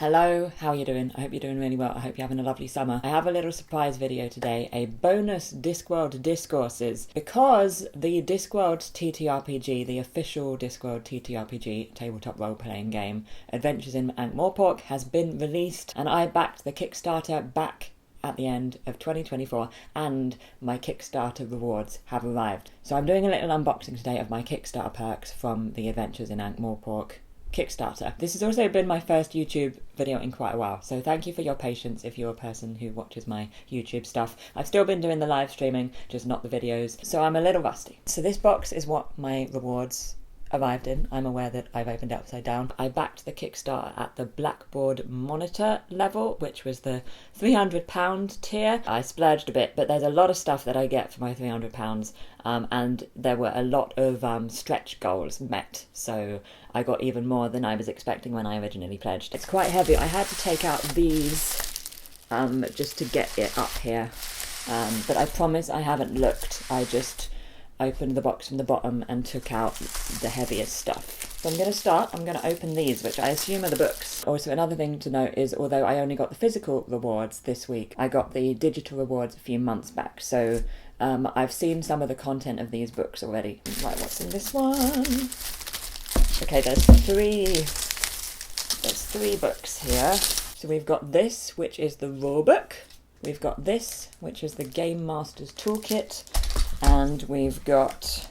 Hello, how are you doing? I hope you're doing really well. I hope you're having a lovely summer. I have a little surprise video today, a bonus Discworld Discourses, because the Discworld TTRPG, the official Discworld TTRPG tabletop role-playing game, Adventures in Ankh-Morpork, has been released, and I backed the Kickstarter back at the end of 2024, and my Kickstarter rewards have arrived. So I'm doing a little unboxing today of my Kickstarter perks from the Adventures in Ankh-Morpork Kickstarter. This has also been my first YouTube video in quite a while, so thank you for your patience if you're a person who watches my YouTube stuff. I've still been doing the live streaming, just not the videos, so I'm a little rusty. So this box is what my rewards arrived in. I'm aware that I've opened it upside down. I backed the Kickstarter at the Blackboard monitor level, which was the £300 tier. I splurged a bit, but there's a lot of stuff that I get for my £300, and there were a lot of stretch goals met, so I got even more than I was expecting when I originally pledged. It's quite heavy. I had to take out these just to get it up here, but I promise I haven't looked. I just opened the box from the bottom and took out the heaviest stuff. So I'm going to open these, which I assume are the books. Also, another thing to note is, although I only got the physical rewards this week, I got the digital rewards a few months back, so I've seen some of the content of these books already. Right, what's in this one? Okay, there's three books here. So we've got this, which is the rule book. We've got this, which is the Game Master's Toolkit. And we've got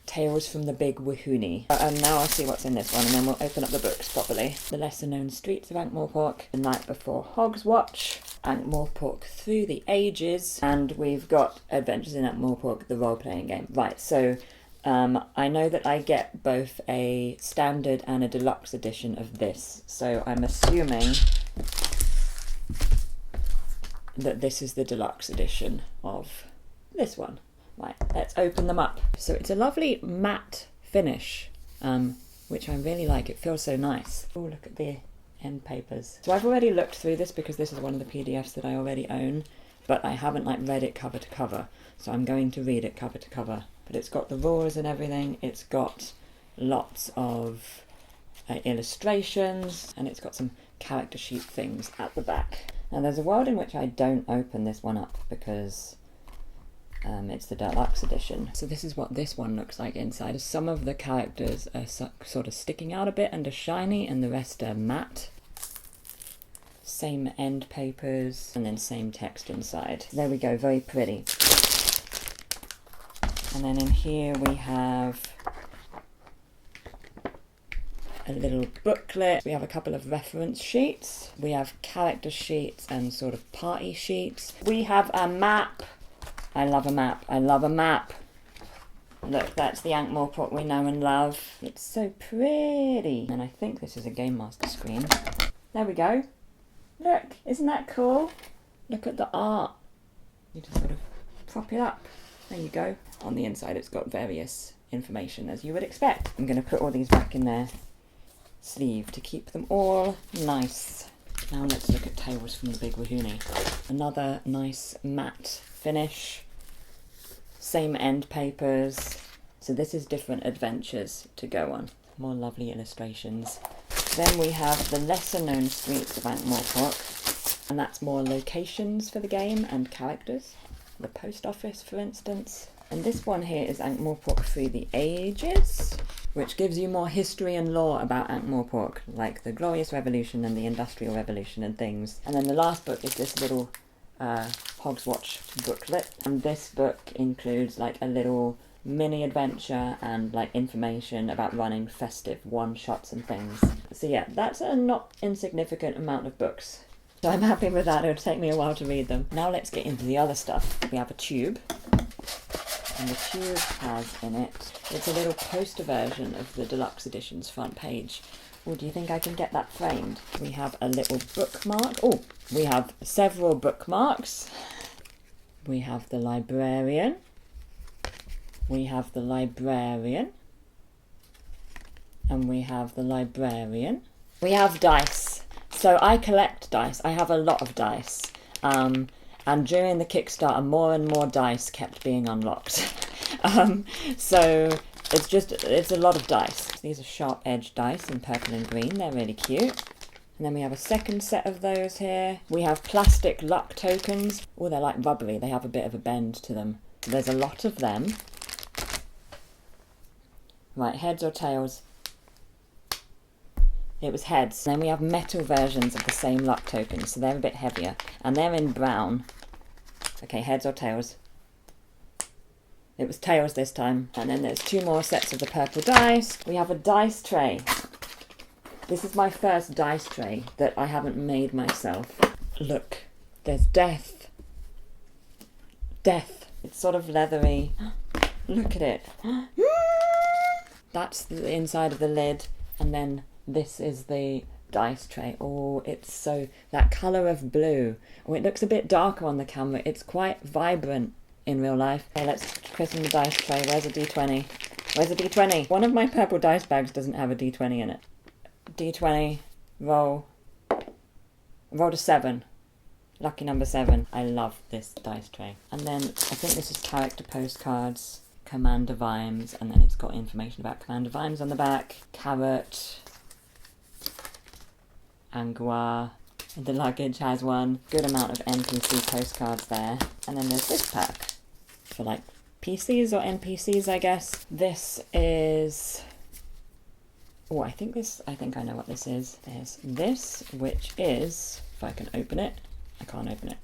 Tales from the Big Wahoonie. And now I'll see what's in this one, and then we'll open up the books properly. The Lesser Known Streets of Ankh-Morpork, The Night Before Hogswatch, Ankh-Morpork Through the Ages, and we've got Adventures in Ankh-Morpork, the role-playing game. Right, so I know that I get both a standard and a deluxe edition of this, so I'm assuming that this is the deluxe edition of this one. Right, let's open them up. So it's a lovely matte finish, which I really like. It feels so nice. Oh, look at the end papers. So I've already looked through this because this is one of the PDFs that I already own, but I haven't read it cover to cover, so I'm going to read it cover to cover. But it's got the rules and everything. It's got lots of illustrations, and it's got some character sheet things at the back. Now there's a world in which I don't open this one up because it's the deluxe edition. So this is what this one looks like inside. Some of the characters are sort of sticking out a bit and are shiny, and the rest are matte. Same end papers, and then same text inside. There we go, very pretty. And then in here we have a little booklet. We have a couple of reference sheets. We have character sheets and sort of party sheets. We have a map. I love a map. I love a map. Look, that's the Ankh-Morpork we know and love. It's so pretty. And I think this is a Game Master screen. There we go. Look, isn't that cool? Look at the art. You just sort of prop it up. There you go. On the inside it's got various information, as you would expect. I'm going to put all these back in their sleeve to keep them all nice. Now let's look at Tales from the Big Wahoonie. Another nice matte finish. Same end papers. So this is different adventures to go on. More lovely illustrations. Then we have The Lesser Known Streets of Ankh-Morpork, and that's more locations for the game and characters. The post office, for instance. And this one here is Ankh-Morpork Through the Ages, which gives you more history and lore about Ankh-Morpork, like the Glorious Revolution and the Industrial Revolution and things. And then the last book is this little Hogswatch booklet, and this book includes a little mini adventure and information about running festive one-shots and things. So yeah, that's a not insignificant amount of books. So I'm happy with that. It'll take me a while to read them. Now let's get into the other stuff. We have a tube, and the tube has in it, it's a little poster version of the deluxe edition's front page. Oh, do you think I can get that framed? We have a little bookmark. Oh, we have several bookmarks. We have the librarian. We have the librarian. And we have the librarian. We have dice. So I collect dice. I have a lot of dice. And during the Kickstarter, more and more dice kept being unlocked. So it's a lot of dice. These are sharp edge dice in purple and green. They're really cute. And then we have a second set of those here. We have plastic luck tokens. Oh, they're like rubbery. They have a bit of a bend to them. There's a lot of them. Right, heads or tails? It was heads. Then we have metal versions of the same luck tokens, so they're a bit heavier. And they're in brown. Okay, heads or tails? It was tails this time. And then there's 2 more sets of the purple dice. We have a dice tray. This is my first dice tray that I haven't made myself. Look, there's death. Death. It's sort of leathery. Look at it. That's the inside of the lid. And then this is the dice tray. Oh, it's so... that colour of blue. Oh, it looks a bit darker on the camera. It's quite vibrant in real life. Okay, let's christen the dice tray. Where's a D20? Where's a D20? One of my purple dice bags doesn't have a D20 in it. D20, roll to 7. Lucky number 7. I love this dice tray. And then I think this is character postcards, Commander Vimes, and then it's got information about Commander Vimes on the back. Carrot, Angua, the luggage has one. Good amount of NPC postcards there. And then there's this pack for like PCs or NPCs, I guess. This is... oh, I think I know what this is. There's this, which is, if I can open it, I can't open it.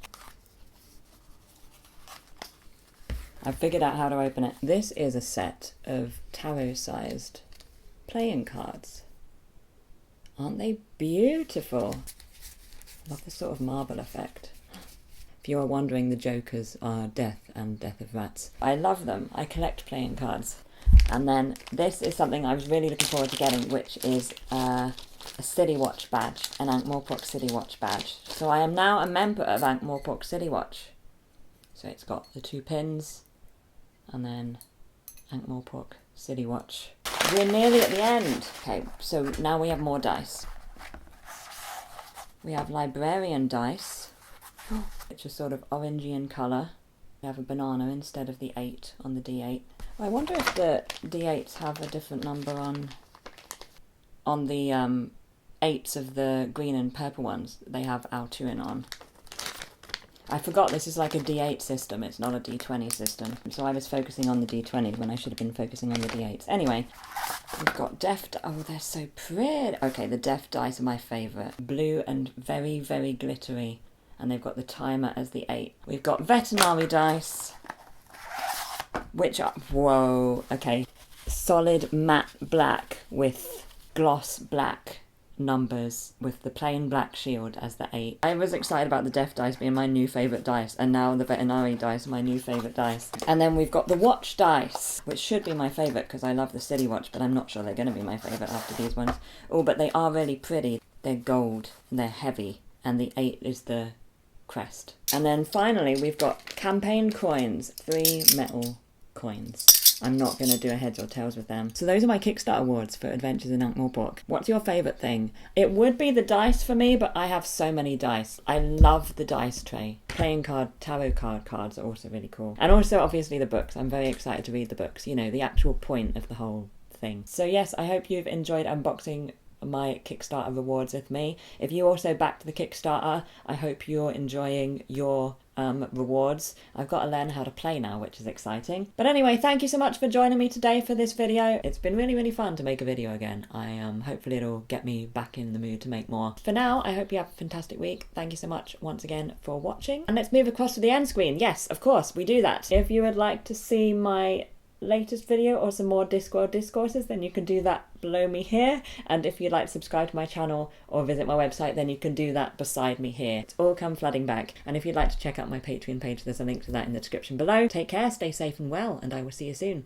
I've figured out how to open it. This is a set of tarot-sized playing cards. Aren't they beautiful? Love the sort of marble effect. If you are wondering, the jokers are Death and Death of Rats. I love them. I collect playing cards. And then this is something I was really looking forward to getting, which is a City Watch badge, an Ankh-Morpork City Watch badge. So I am now a member of Ankh-Morpork City Watch. So it's got the 2 pins, and then Ankh-Morpork City Watch. We're nearly at the end. Okay, so now we have more dice. We have Librarian dice, which is sort of orangey in colour. We have a banana instead of the 8 on the D8. I wonder if the D8s have a different number on the 8s of the green and purple ones. They have Altuin on. I forgot this is like a D8 system. It's not a D20 system. So I was focusing on the D20 when I should have been focusing on the D8s. Anyway, we've got Death... oh, they're so pretty. Okay, the Death dice are my favourite. Blue and very, very glittery. And they've got the timer as the 8. We've got Veterinary dice, which are... whoa, okay. Solid matte black with gloss black numbers with the plain black shield as the 8. I was excited about the Death dice being my new favourite dice, and now the Veterinary dice are my new favourite dice. And then we've got the Watch dice, which should be my favourite because I love the City Watch, but I'm not sure they're going to be my favourite after these ones. Oh, but they are really pretty. They're gold, and they're heavy, and the 8 is the crest. And then finally we've got campaign coins, 3 metal coins. I'm not going to do a heads or tails with them. So those are my Kickstarter awards for Adventures in Ankh-Morpork. What's your favourite thing? It would be the dice for me, but I have so many dice. I love the dice tray. Playing card, tarot cards are also really cool. And also obviously the books. I'm very excited to read the books. You know, the actual point of the whole thing. So yes, I hope you've enjoyed unboxing my Kickstarter rewards with me. If you also backed the Kickstarter, I hope you're enjoying your rewards. I've got to learn how to play now, which is exciting. But anyway, thank you so much for joining me today for this video. It's been really, really fun to make a video again. Hopefully it'll get me back in the mood to make more. For now, I hope you have a fantastic week. Thank you so much once again for watching. And let's move across to the end screen. Yes, of course, we do that. If you would like to see my latest video or some more Discworld Discourses, then you can do that below me here. And if you'd like to subscribe to my channel or visit my website, then you can do that beside me here. It's all come flooding back. And if you'd like to check out my Patreon page, there's a link to that in the description below. Take care, stay safe and well, and I will see you soon.